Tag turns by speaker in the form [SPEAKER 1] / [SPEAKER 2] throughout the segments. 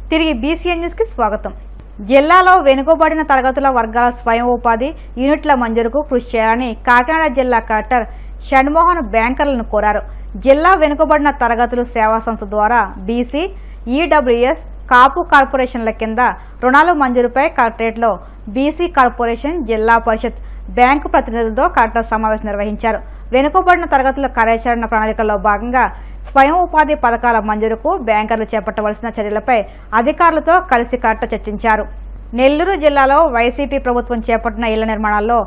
[SPEAKER 1] తిరిగి BCN news కి స్వాగతం. జిల్లాలో వెనుకబడిన తరగతుల వర్గాల స్వయం ఉపాధి యూనిట్ల మంజూరుకు కృషి చేయాలని కాకినాడ జిల్లా కలెక్టర్ షణ్మోహన్ బ్యాంకర్లను కోరారు. జిల్లా వెనుకబడిన తరగతులు సేవా సంస్థ ద్వారా బీసీ, ఈడబ్ల్యూఎస్, కాపు కార్పొరేషన్ల కింద రుణాల మంజూరుపై కలెక్టరేట్లో బీసీ కార్పొరేషన్, జిల్లా పరిషత్, బ్యాంకు ప్రతినిధులతో కలెక్టర్ సమావేశం నిర్వహించారు. వెనుకబడిన తరగతుల కార్యాచరణ ప్రణాళికలో భాగంగా స్వయం ఉపాధి పథకాల మంజూరుకు బ్యాంకర్లు చేపట్టవలసిన చర్యలపై అధికారులతో కలిసి కలెక్టర్ చర్చించారు. నెల్లూరు జిల్లాలో వైసీపీ ప్రభుత్వం చేపట్టిన ఇళ్ల నిర్మాణాల్లో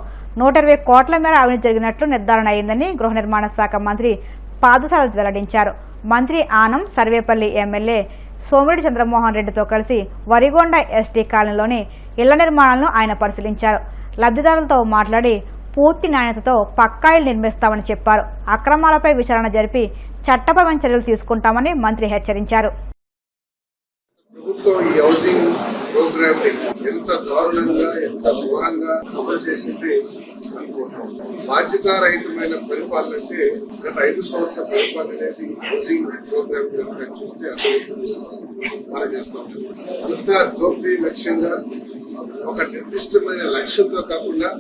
[SPEAKER 1] 120 కోట్ల మేర అవినీతి జరిగినట్లు నిర్ధారణ అయిందని గృహ నిర్మాణ శాఖ మంత్రి పాదసారథి వెల్లడించారు. మంత్రి ఆనం సర్వేపల్లి ఎమ్మెల్యే సోమిరెడ్డి చంద్రమోహన్ రెడ్డితో కలిసి వరిగొండ ఎస్టీ కాలనీలోని ఇళ్ల నిర్మాణాలను ఆయన పరిశీలించారు. లబ్ధిదారులతో మాట్లాడి పూర్తి నాణ్యతతో పక్కా ఇళ్లు నిర్మిస్తామని చెప్పారు. అక్రమాలపై విచారణ జరిపి చట్టపరమైన చర్యలు తీసుకుంటామని మంత్రి హెచ్చరించారు.
[SPEAKER 2] ప్రభుత్వం ఈ హౌసింగ్ ప్రోగ్రామ్ ని ఎంత దారుణంగా, ఎంత ఘోరంగా అమలు చేసింది అనుకుంటాం. బాధ్యతారహితమైన పరిపాలన అంటే గత 5 సంవత్సరాల పరిపాలన అనేది హౌసింగ్ ప్రోగ్రామ్ చూస్తే మనం చేస్తాం. అంత దోపిడీ లక్ష్యంగా, ఒక నిర్దిష్టమైన లక్ష్యంతో కాకుండా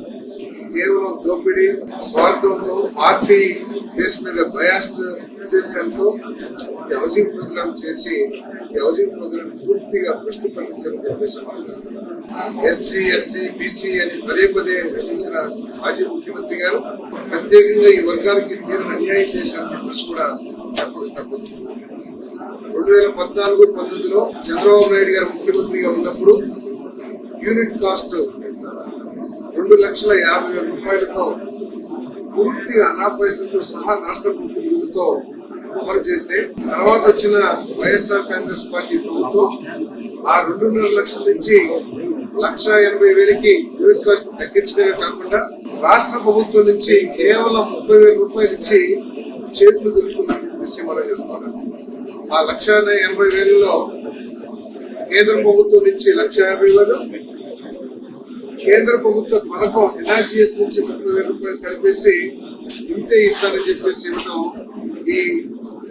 [SPEAKER 2] కేవలం దోపిడీ స్వార్థంతో, పార్టీ బేస్ మీద బయాస్డ్ ఉద్దేశాలతో ఈ హౌసింగ్ ప్రోగ్రామ్ చేసి ఈ హౌసింగ్ ప్రోగ్రామ్ పూర్తిగా దృష్టి పట్టించాలని చెప్పేసి ఎస్సీ, ఎస్టీ, బీసీ అని పదే పదే నిర్ణయించిన మాజీ ముఖ్యమంత్రి గారు ప్రత్యేకంగా ఈ వర్గాలకి తీవ్ర అన్యాయం చేశారని చెప్పేసి కూడా చెప్పక తప్పదు. 2014-19లో చంద్రబాబు నాయుడు గారు ముఖ్యమంత్రిగా ఉన్నప్పుడు యూనిట్ కాస్ట్ 2,50,000 రూపాయలతో పూర్తిగా అనా పైసలతో సహా రాష్ట్ర ప్రభుత్వం నిధులతో అమలు చేస్తే, తర్వాత వచ్చిన వైఎస్ఆర్ కాంగ్రెస్ పార్టీ ప్రభుత్వం ఆ 2.5 లక్షల నుంచి 1,80,000కి యూనిట్ కాస్ట్ తగ్గించడమే కాకుండా రాష్ట్ర ప్రభుత్వం నుంచి కేవలం 30,000 రూపాయలు ఇచ్చి చేతులు దులుపుకుందని చెప్పేసి మనం చేస్తాం. ఆ 1,80,000లో కేంద్ర ప్రభుత్వం నుంచి 1,50,000, కేంద్ర ప్రభుత్వ పథకం ఎన్ఆర్జీఎస్ నుంచి 30,000 రూపాయలు కలిపేసి ఇంతే ఇస్తారని చెప్పేసి ఇవ్వడం ఈ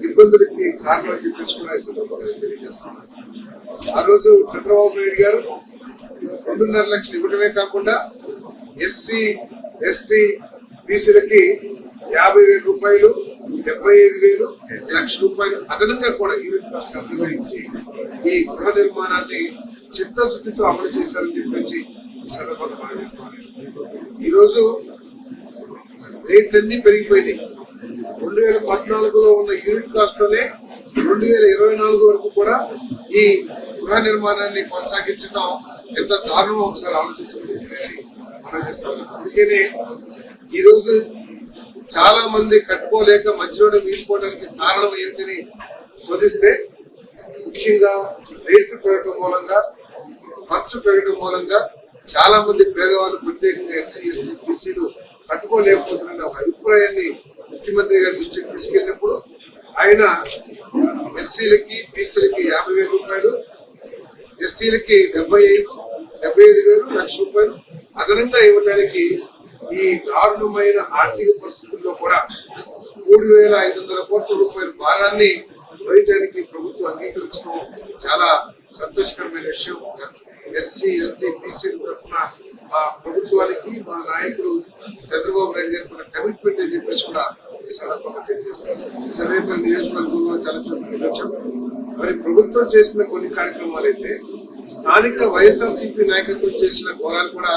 [SPEAKER 2] ఇబ్బందులకి కారణం అని చెప్పేసి కూడా ఈ సందర్భంగా తెలియజేస్తున్నారు. ఆ రోజు చంద్రబాబు నాయుడు గారు 2.5 లక్షలు ఇవ్వడమే కాకుండా ఎస్సీ, ఎస్టీ, బీసీలకి 50,000 రూపాయలు, 75,000, 1,00,000 రూపాయలు అదనంగా కూడా యూనిట్ కాస్ట్ అదనంగా ఇచ్చి ఈ గృహ నిర్మాణాన్ని చిత్తశుద్ధితో అమలు చేశారని చెప్పేసి ఈ సందర్భంగా మనం చేస్తాం. ఈరోజు రేట్లన్నీ పెరిగిపోయినాయి. 2014లో ఉన్న యూనిట్ కాస్ట్ లోనే 2024 వరకు కూడా ఈ గృహ నిర్మాణాన్ని కొనసాగించడం ఎంత దారుణమో ఒకసారి ఆలోచించమని చెప్పేసి మనం చేస్తాం. అందుకనే ఈరోజు చాలా మంది కట్టుకోలేక మధ్యలోనే మిగిలిపోవడానికి కారణం ఏంటని శోధిస్తే, ముఖ్యంగా రేట్లు పెరగడం మూలంగా, ఖర్చు పెరగడం మూలంగా చాలా మంది పేదవాళ్ళు, ప్రత్యేకంగా ఎస్సీ, ఎస్టీ, బీసీలు కట్టుకోలేకపోతున్న ఒక అభిప్రాయాన్ని ముఖ్యమంత్రి గారి దృష్టికి తీసుకెళ్ళినప్పుడు ఆయన ఎస్సీలకి, బీసీలకి 50,000 రూపాయలు, ఎస్టీలకి 75,000, 75,000, 1,00,000 రూపాయలు అదనంగా ఇవ్వడానికి ఈ దారుణమైన ఆర్థిక పరిస్థితుల్లో కూడా 3,500 కోట్ల రూపాయల భారాన్ని వేయడానికి ప్రభుత్వం అంగీకరించడం చాలా సంతోషకరమైన విషయం. ఎస్సీ, ఎస్టీ, బీసీ తరఫున మా ప్రభుత్వానికి, మా నాయకుడు చంద్రబాబు నాయుడు గారికి ఉన్న కమిట్మెంట్ అని చెప్పేసి కూడా ఈ సందర్భంగా తెలియజేస్తారు. సర్వేపల్లి నియోజకవర్గంలో చాలా చోట్ల మరి ప్రభుత్వం చేసిన కొన్ని కార్యక్రమాలు అయితే స్థానిక వైఎస్ఆర్సీపీ నాయకత్వం చేసిన ఘోరాలు కూడా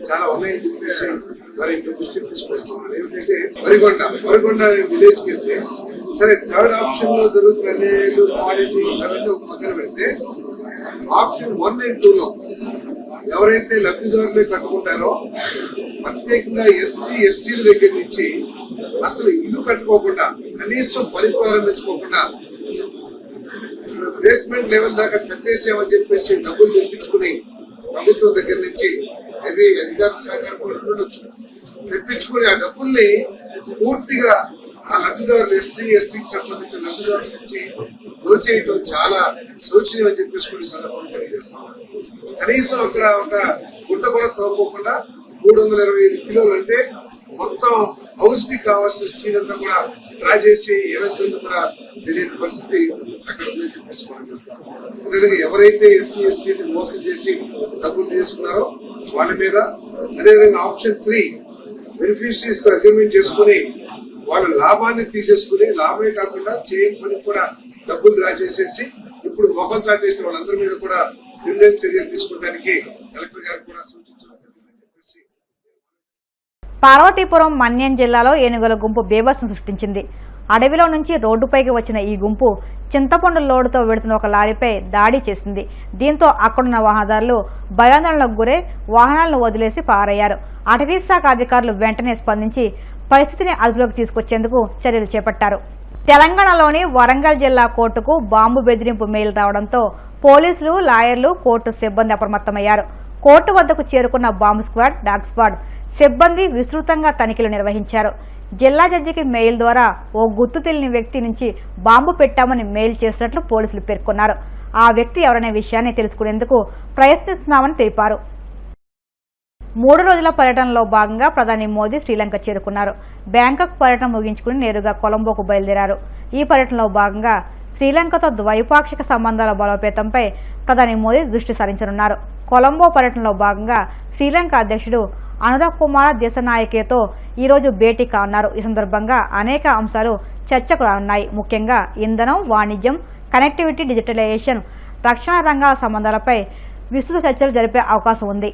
[SPEAKER 2] చాలా ఉన్నాయని చెప్పేసి మరి దృష్టికి తీసుకొస్తున్నాను. ఏమిటంటే వరిగొండ విలేజ్ కి వెళ్తే సరే, థర్డ్ ఆప్షన్ లో జరుగుతున్న అన్యాయాలు, క్వాలిటీ అవన్నీ ఒక పక్కన పెడితే ఆప్షన్ 1 and 2లో ఎవరైతే లబ్ధిదారులు కట్టుకుంటారో ప్రత్యేకంగా ఎస్సీ, ఎస్టీల దగ్గర నుంచి అసలు ఇల్లు కట్టుకోకుండా, కనీసం పని ప్రారంభించుకోకుండా బేస్మెంట్ లెవెల్ దాకా కట్టేసామని చెప్పేసి డబ్బులు తెప్పించుకుని ప్రభుత్వం దగ్గర నుంచి మేబీ అధికార సహకారం ఉండొచ్చు, తెప్పించుకుని ఆ డబ్బుల్ని పూర్తిగా ఆ లబ్ధిదారులు, ఎస్టీ, ఎస్టీకి సంబంధించిన లబ్ధిదారుల నుంచి దోచేయటం చాలా శోచనీయం అని చెప్పేసి కొన్ని సందర్భంగా తెలియజేస్తాం. కనీసం అక్కడ ఒక గుంట కూడా తోపకుండా 325 కిలోలు అంటే మొత్తం హౌస్ కి కావాల్సిన స్టీల్ అంతా కూడా డ్రా చేసి ఎవరి కూడా తెలియని పరిస్థితి అక్కడ ఉందని చెప్పేసి మనం చూస్తాం. అదేవిధంగా ఎవరైతే ఎస్సీ ఎస్టీని మోసం చేసి డబ్బులు తీసుకున్నారో వాళ్ళ మీద, అదేవిధంగా ఆప్షన్ 3 బెనిఫిషరీస్ తో అగ్రిమెంట్ చేసుకుని వాళ్ళ లాభాన్ని తీసేసుకుని, లాభమే కాకుండా చేయని పని కూడా డబ్బులు డ్రా చేసేసి ఇప్పుడు మొహం చాటేసిన వాళ్ళందరి మీద కూడా క్రిమినల్ చర్యలు తీసుకోవడానికి కలెక్టర్ గారు కూడా సూచించడం జరిగిందని చెప్పేసి.
[SPEAKER 1] పార్వతీపురం మన్యం జిల్లాలో ఏనుగుల గుంపు బీభత్సం సృష్టించింది. అడవిలో నుంచి రోడ్డుపైకి వచ్చిన ఈ గుంపు చింతపండు లోడుతో వెడుతున్న ఒక లారీపై దాడి చేసింది. దీంతో అక్కడున్న వాహనదారులు భయాందోళనకు గురై వాహనాలను వదిలేసి పారయ్యారు. అటవీ శాఖ అధికారులు వెంటనే స్పందించి పరిస్థితిని అదుపులోకి తీసుకొచ్చేందుకు చర్యలు చేపట్టారు. తెలంగాణలోని వరంగల్ జిల్లా కోర్టుకు బాంబు బెదిరింపు మెయిల్ రావడంతో పోలీసులు, లాయర్లు, కోర్టు సిబ్బంది అప్రమత్తమయ్యారు. కోర్టు వద్దకు చేరుకున్న బాంబు స్క్వాడ్, డాగ్ స్క్వాడ్ సిబ్బంది విస్తృతంగా తనిఖీలు నిర్వహించారు. జిల్లా జడ్జికి మెయిల్ ద్వారా ఓ గుర్తు తెలియని వ్యక్తి నుంచి బాంబు పెట్టామని మెయిల్ చేసినట్లు పోలీసులు పేర్కొన్నారు. ఆ వ్యక్తి ఎవరనే విషయాన్ని తెలుసుకునేందుకు ప్రయత్నిస్తున్నామని తెలిపారు. 3 రోజుల పర్యటనలో భాగంగా ప్రధాని మోదీ శ్రీలంక చేరుకున్నారు. బ్యాంకాక్ పర్యటన ముగించుకుని నేరుగా కొలంబోకు బయలుదేరారు. ఈ పర్యటనలో భాగంగా శ్రీలంకతో ద్వైపాక్షిక సంబంధాల బలోపేతంపై ప్రధాని మోదీ దృష్టి సారించనున్నారు. కొలంబో పర్యటనలో భాగంగా శ్రీలంక అధ్యక్షుడు అనురాగ్ కుమార్ దిశనాయకేతో ఈరోజు భేటీ కానున్నారు. ఈ సందర్భంగా అనేక అంశాలు చర్చకు రానున్నాయి. ముఖ్యంగా ఇంధనం, వాణిజ్యం, కనెక్టివిటీ, డిజిటలైజేషన్, రక్షణ రంగాల సంబంధాలపై విస్తృత చర్చలు జరిపే అవకాశం ఉంది.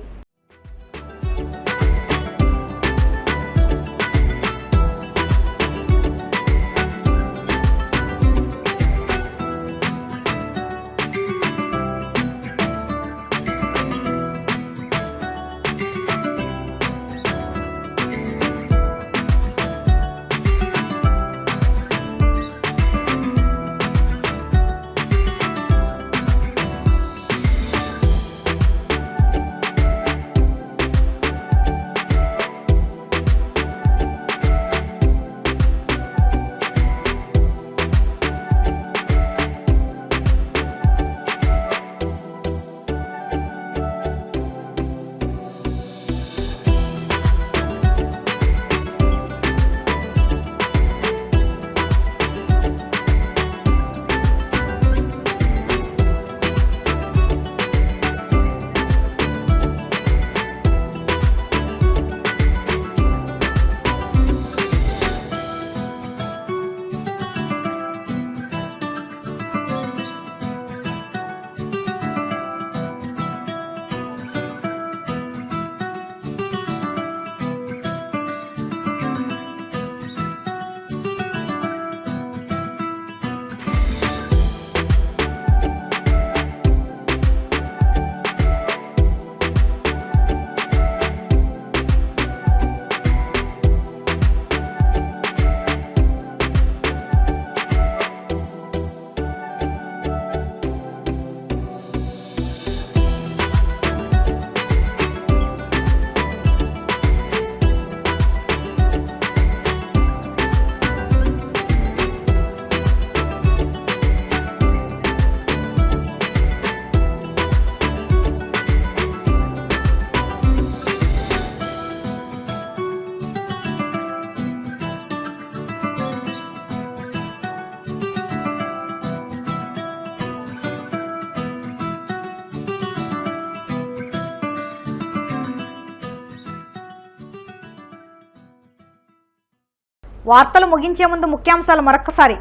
[SPEAKER 1] వార్తలు ముగించే ముందు ముఖ్యాంశాలు మరొకసారి.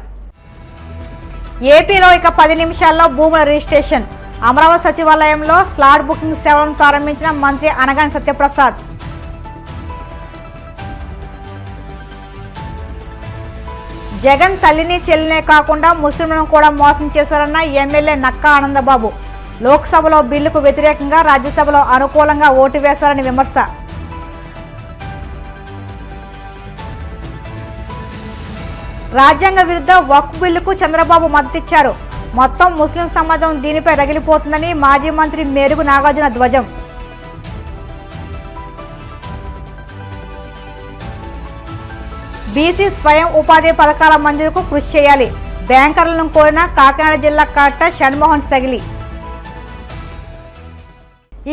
[SPEAKER 1] ఏపీలో ఇక 10 నిమిషాల్లో భూముల రిజిస్ట్రేషన్. అమరావతి సచివాలయంలో స్లాట్ బుకింగ్ సేవలను ప్రారంభించిన మంత్రి అనగాని సత్యప్రసాద్. జగన్ తల్లిని చెల్లినే కాకుండా ముస్లింలను కూడా మోసం చేశారన్న ఎమ్మెల్యే నక్కా ఆనందబాబు. లోక్సభలో బిల్లుకు వ్యతిరేకంగా రాజ్యసభలో అనుకూలంగా ఓటు వేశారని విమర్శ. రాజ్యాంగ విరుద్ధ వక్ఫ్ బిల్లుకు చంద్రబాబు మద్దతిచ్చారు. మొత్తం ముస్లిం సమాజం దీనిపై రగిలిపోతుందని మాజీ మంత్రి మేరుగు నాగార్జున ధ్వజం. బీసీ స్వయం ఉపాధి పథకాల మంజూరుకు కృషి చేయాలి. బ్యాంకర్లను కోరిన కాకినాడ జిల్లా కలెక్టర్ షణ్మోహన్ సగిలి.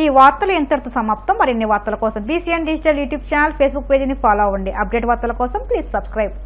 [SPEAKER 1] ఈ వార్తలు ఇంతటితో సమాప్తం. మరిన్ని వార్తల కోసం BCN digital YouTube channel, Facebook పేజీని ఫాలో అవ్వండి. అప్డేట్ వార్తల కోసం ప్లీజ్ సబ్స్క్రైబ్.